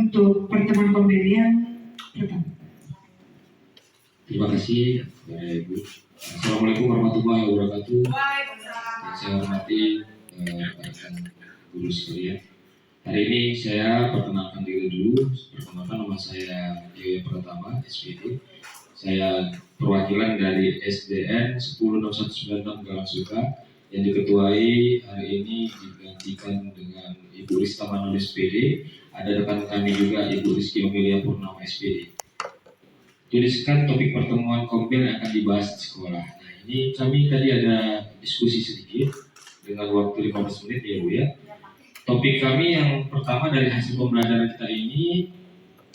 untuk pertemuan pembelian pertama. Terima kasih, Bapak Ibu. Assalamualaikum warahmatullahi wabarakatuh. Yang saya hormati rekan guru sekalian. Hari ini saya perkenalkan diri dulu. Perkenalkan, nama saya Dewi Pratama, SPD. Saya perwakilan dari SDN 106196 Galangsuka yang diketuai hari ini digantikan dengan Ibu Rista Manol SPD. Ada rekan kami juga Ibu Rizky Omelia Purnama SPD. Tuliskan topik pertemuan Kombel yang akan dibahas di sekolah. Nah, ini kami tadi ada diskusi sedikit dengan waktu 15 menit ya Bu ya. Topik kami yang pertama dari hasil pembelajaran kita ini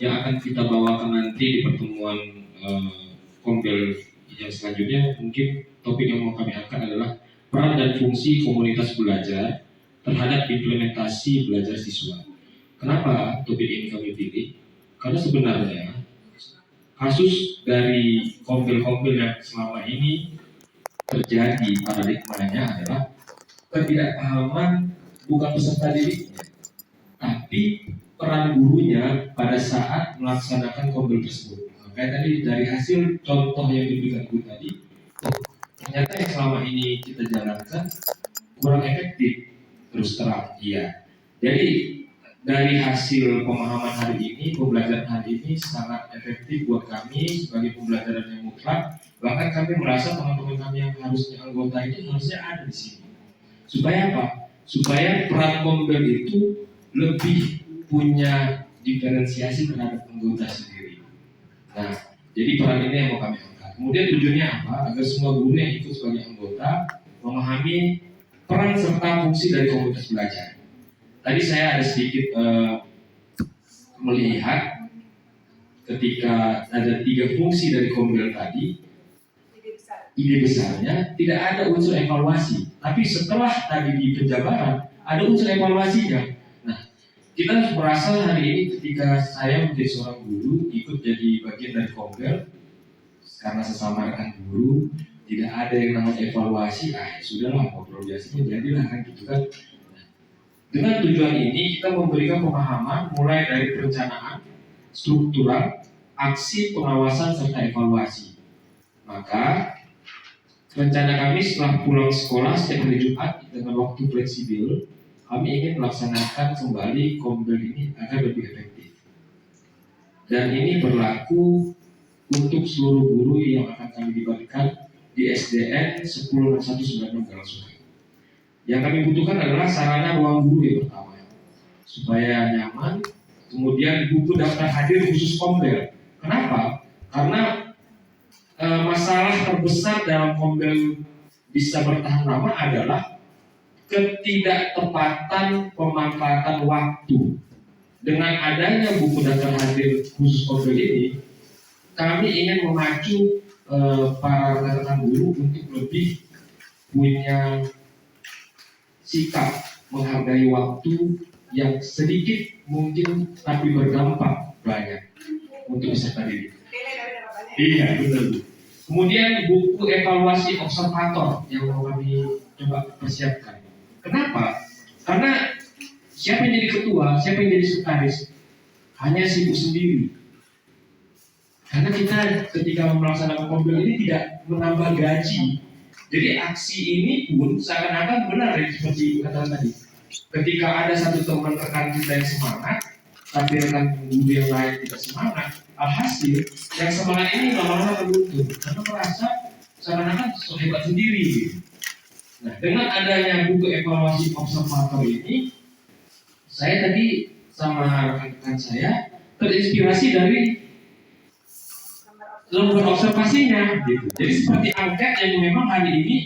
yang akan kita bawakan nanti di pertemuan Kombel yang selanjutnya, mungkin topik yang mau kami angkat adalah peran dan fungsi komunitas belajar terhadap implementasi belajar siswa. Kenapa topik ini kami pilih? Karena sebenarnya kasus dari Kombel-Kombel yang selama ini terjadi paradigmanya adalah ketidakpahaman bukan peserta didiknya, tapi peran gurunya pada saat melaksanakan Kombel tersebut. Makanya tadi dari hasil contoh yang diberikan Ibu tadi, ternyata yang selama ini kita jalankan kurang efektif, terus terang. Iya. Jadi dari hasil pemahaman hari ini, pembelajaran hari ini sangat efektif buat kami sebagai pembelajaran yang mutlak. Bahkan kami merasa teman-teman kami yang harusnya anggota ini harusnya ada di sini. Supaya apa? Supaya peran Kombel itu lebih punya diferensiasi terhadap anggota sendiri. Nah, jadi peran ini yang mau kami angkat. Kemudian tujuannya apa? Agar semua guru yang ikut sebagai anggota memahami peran serta fungsi dari komunitas belajar. Tadi saya ada sedikit melihat ketika ada 3 fungsi dari Kombel tadi, ide besarnya tidak ada unsur evaluasi. Tapi setelah tadi di penjabaran ada unsur evaluasinya. Nah, kita merasa hari ini ketika saya menjadi seorang guru ikut jadi bagian dari Kombel, karena sesama rekan guru tidak ada yang namanya evaluasi, sudahlah ngobrol biasanya jadilah kan gitu kan. Dengan tujuan ini kita memberikan pemahaman mulai dari perencanaan, struktural, aksi, pengawasan, serta evaluasi. Maka rencana kami setelah pulang sekolah setiap hari Jumat dengan waktu fleksibel, kami ingin melaksanakan kembali Kombel ini agar lebih efektif. Dan ini berlaku untuk seluruh guru yang akan kami libatkan di SDN 106196 Galangsuka. Yang kami butuhkan adalah sarana ruang guru yang pertama, supaya nyaman. Kemudian buku daftar hadir khusus Kombel. Kenapa? Karena masalah terbesar dalam Kombel bisa bertahan lama adalah ketidaktepatan pemanfaatan waktu. Dengan adanya buku daftar hadir khusus Kombel ini, kami ingin memacu para rekan guru untuk lebih punya sikap menghargai waktu yang sedikit mungkin tapi berdampak banyak untuk peserta didik. Iya, benar. Kemudian buku evaluasi observator yang mau kami coba persiapkan. Kenapa? Karena siapa yang jadi ketua, siapa yang jadi sekretaris, hanya sibuk sendiri. Karena kita ketika melaksanakan Kombel ini tidak menambah gaji. Jadi aksi ini pun seakan-akan benar ya, seperti Ibu katakan tadi. Ketika ada satu teman rekan kita yang semangat, tapi rekan guru yang lain tidak semangat, alhasil yang semangat ini lama-lama terluntur karena merasa seakan-akan hebat sendiri. Nah, dengan adanya buku evaluasi observator ini, saya tadi sama rekan-rekan saya terinspirasi dari lembar observasinya, gitu. Jadi seperti angket yang memang hari ini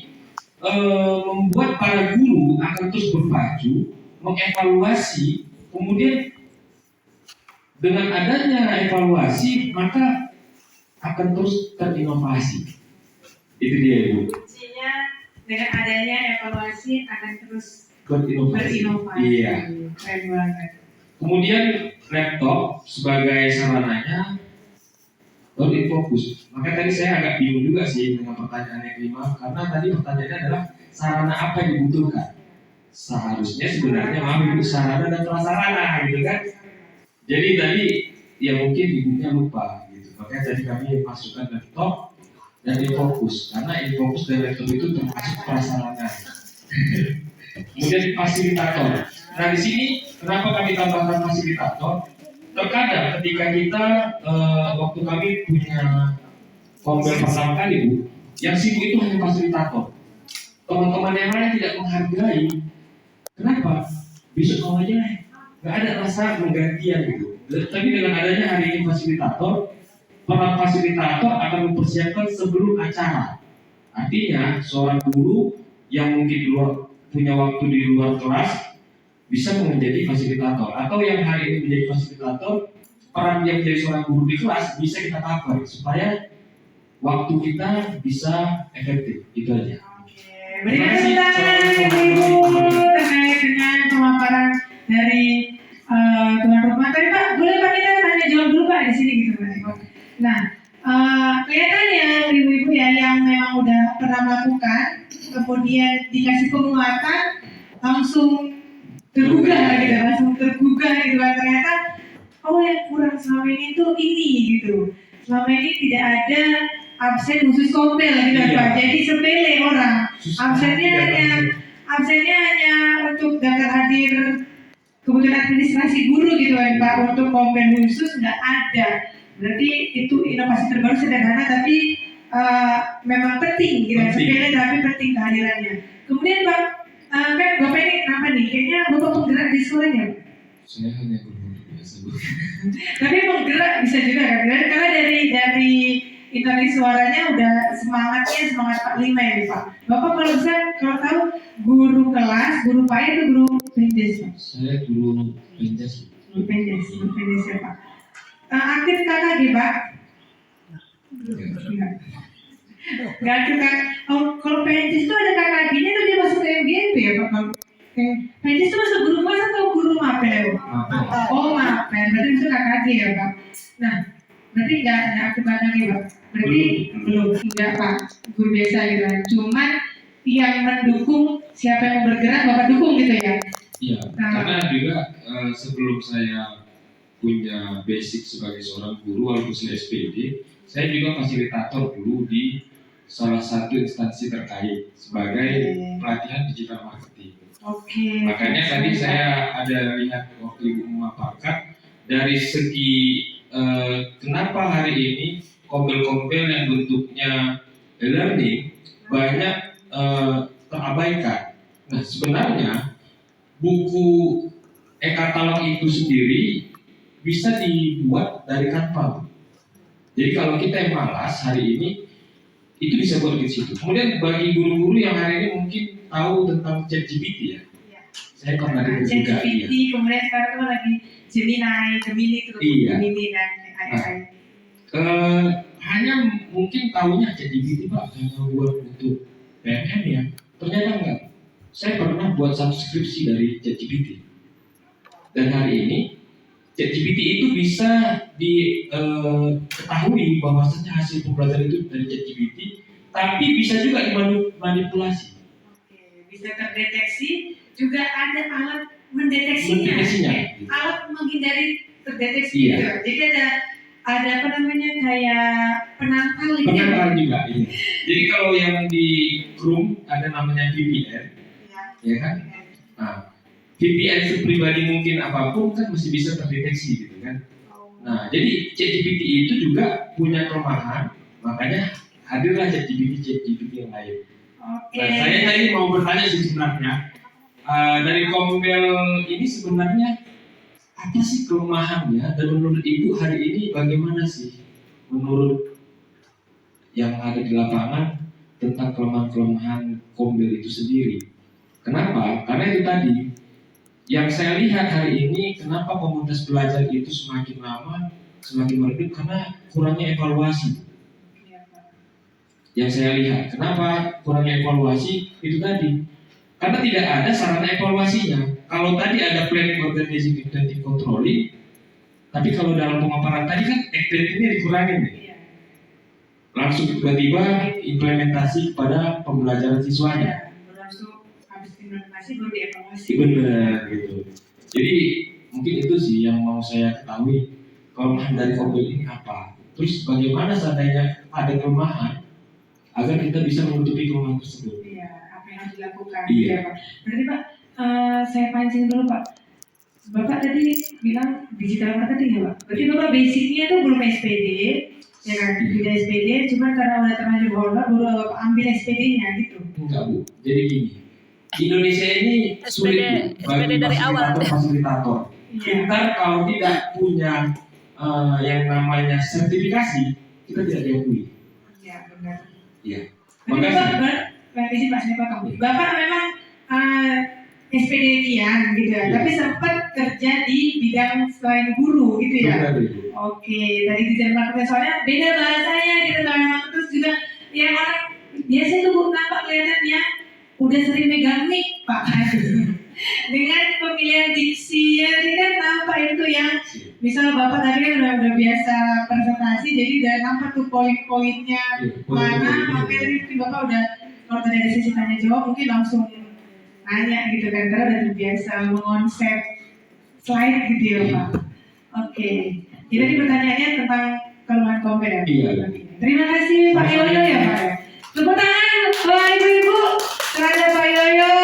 membuat para guru akan terus berpacu, mengevaluasi, kemudian dengan adanya evaluasi maka akan terus terinovasi. Itu dia Ibu. Kuncinya dengan adanya evaluasi akan terus Berinovasi. Iya. Keren banget. Kemudian laptop sebagai sarananya lebih fokus. Maka tadi saya agak bingung juga sih dengan pertanyaan yang kelima, karena tadi pertanyaannya adalah sarana apa yang dibutuhkan. Seharusnya sebenarnya Ibu sarana dan prasarana gitu kan. Jadi tadi ya mungkin ibunya lupa gitu. Makanya tadi kami masukkan laptop dan fokus karena fokus dan laptop itu termasuk prasarana. Kemudian fasilitator. Nah di sini kenapa kami tambahkan fasilitator? Terkadang ketika kita waktu kami punya konvel pertama kali Bu, yang sibuk itu hanya fasilitator. Teman-teman yang lain tidak menghargai. Kenapa? Besok awalnya nggak ada rasa penggantian gitu. Tapi dengan adanya hari ini fasilitator, para fasilitator akan mempersiapkan sebelum acara. Artinya seorang guru yang mungkin punya waktu di luar kelas bisa menjadi fasilitator, atau yang hari ini menjadi fasilitator, peran yang menjadi seorang guru di kelas bisa kita cover supaya waktu kita bisa efektif. Itu aja. Berikan tepuk tangan Ibu terkait dengan pemaparan dari tuan rumah. Tadi Pak, boleh Pak kita tanya jawab dulu Pak di sini gitu Pak. Nah, kelihatannya ibu-ibu ya yang memang udah pernah melakukan, kemudian dikasih penguatan, langsung tergugah gitu, ternyata oh yang kurang selama ini tuh ini gitu. Selama ini tidak ada absen khusus kompel gitu Pak. Jadi sepele orang. Absennya hanya untuk daftar hadir kebutuhan administrasi guru gitu kan Pak. Untuk kompel khusus nggak ada. Berarti itu inovasi terbaru sederhana tapi memang penting gitu. Sepele tapi penting kehadirannya. Kemudian Pak, kan Bapak ini kenapa nih? Kayaknya Bapak penggerak di sekolahnya Pak? Saya hanya guru biasa Bu. Tapi penggerak bisa juga kan? Karena dari intonasi suaranya udah semangatnya semangat 45 ya Pak. Bapak kalau bisa, kalau tahu guru kelas, guru PAI atau guru pendes Pak? Saya guru pendes. Guru pendes ya Pak. Aktif KKG Pak? Enggak. Enggak aktif KKG. Kalau pendes itu ada KKG-nya tuh dia masuk ke MGMP ya Pak? Pendes itu masuk guru kelas atau guru mapel ya Pak? Oh mapel, berarti itu KKG ya Pak? Nah, berarti enggak aktif KKG Pak? Berarti belum, enggak Pak, guru biasa gitu kan. Cuman yang mendukung siapa yang mau bergerak Bapak dukung gitu ya? Iya, karena juga sebelum saya punya basic sebagai seorang guru walaupun saya SPD, saya juga fasilitator dulu di salah satu instansi terkait sebagai pelatihan digital marketing. Makanya tadi saya ada lihat waktu Ibu memaparkan dari segi kenapa hari ini kompel-kompel yang bentuknya e-learning banyak terabaikan. Nah sebenarnya buku e-katalog itu sendiri bisa dibuat dari Canva. Jadi kalau kita yang malas hari ini itu bisa buat di situ. Kemudian bagi guru-guru yang hari ini mungkin tahu tentang ChatGPT ya. Saya pernah dengar juga. ChatGPT kemudian sekarang tuh lagi Gemini terus Gemini dan AI. Hanya mungkin tahunya ChatGPT Pak hanya buat untuk PNN ya. Ternyata enggak. Saya pernah buat subskripsi dari ChatGPT. Dan hari ini ChatGPT itu bisa diketahui bahwasanya hasil pembelajaran itu dari ChatGPT, tapi bisa juga dimanipulasi. Bisa terdeteksi, juga ada alat mendeteksinya. Alat menghindari terdeteksi gitu. Jadi ada apa namanya kayak penangkal gitu. Penangkal juga. Iya. Jadi kalau yang di Chrome ada namanya VPN, ya kan? Nah, VPN pribadi mungkin apapun kan masih bisa terdeteksi gitu kan. Nah jadi ChatGPT itu juga punya kelemahan, makanya hadirlah ChatGPT yang lain. Nah, saya tadi mau bertanya sih sebenarnya dari kompel ini sebenarnya apa sih kelemahannya dan menurut Ibu hari ini bagaimana sih menurut yang ada di lapangan tentang kelemahan-kelemahan kompel itu sendiri? Kenapa? Karena itu tadi yang saya lihat hari ini, kenapa komunitas belajar itu semakin lama semakin meredup karena kurangnya evaluasi. Yang saya lihat, kenapa kurangnya evaluasi itu tadi? Karena tidak ada sarana evaluasinya. Kalau tadi ada planning, organizing, implementing, controlling, tapi kalau dalam pemaparan tadi kan activity-nya dikurangin nih. Langsung tiba-tiba implementasi kepada pembelajaran siswanya. Langsung habis implementasi baru dievaluasi. Benar gitu. Jadi Mungkin itu sih yang mau saya ketahui, kelemahan dari mobil ini apa. Terus bagaimana seandainya ada kelemahan agar kita bisa menutupi kelemahan tersebut. Iya, apa yang harus dilakukan. Iya. Ya, Pak. Berarti Pak, saya pancing dulu Pak. Bapak tadi bilang digital marketing ya Pak. Berarti Bapak basicnya itu belum SPD, ya kan? Tidak SPD, cuma karena udah terlanjur bola, baru Bapak ambil SPD-nya gitu. Enggak Bu, jadi gini, Indonesia ini sulit Bu, bagi SPD dari awal. fasilitator. Iya. Kita kalau tidak punya yang namanya sertifikasi, kita tidak diakui. Iya, benar. Iya. Tapi Makasih. Bapak, izin Pak, saya potong. Bapak memang SPD kian gitu ya, Iya. tapi sempat kerja di bidang selain guru gitu ya. Benar, Bu. Oke, dari digital marketing soalnya beda bahasanya gitu kan. Terus juga yang orang biasanya tuh Bu, nampak kelihatannya udah sering megang mic Pak. Dengan pemilihan diksi ya, ini kan nampak itu yang misal Bapak tadi kan udah biasa presentasi, jadi udah nampak tuh poin-poinnya mana, makanya tadi Bapak udah kalau tadi ada sesi tanya jawab mungkin langsung nanya gitu kan, karena udah terbiasa mengonsep slide gitu ya Pak. Oke, jadi tadi pertanyaannya tentang kelemahan kompet ya. Iya. Oke. Terima kasih Pak Yoyo ya Pak. Tepuk tangan Bapak Ibu-Ibu terhadap Pak Yoyo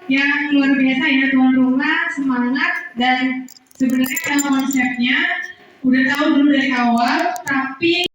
yang luar biasa ya, tuan rumah, semangat, dan sebenarnya konsepnya udah tahu dulu dari awal, tapi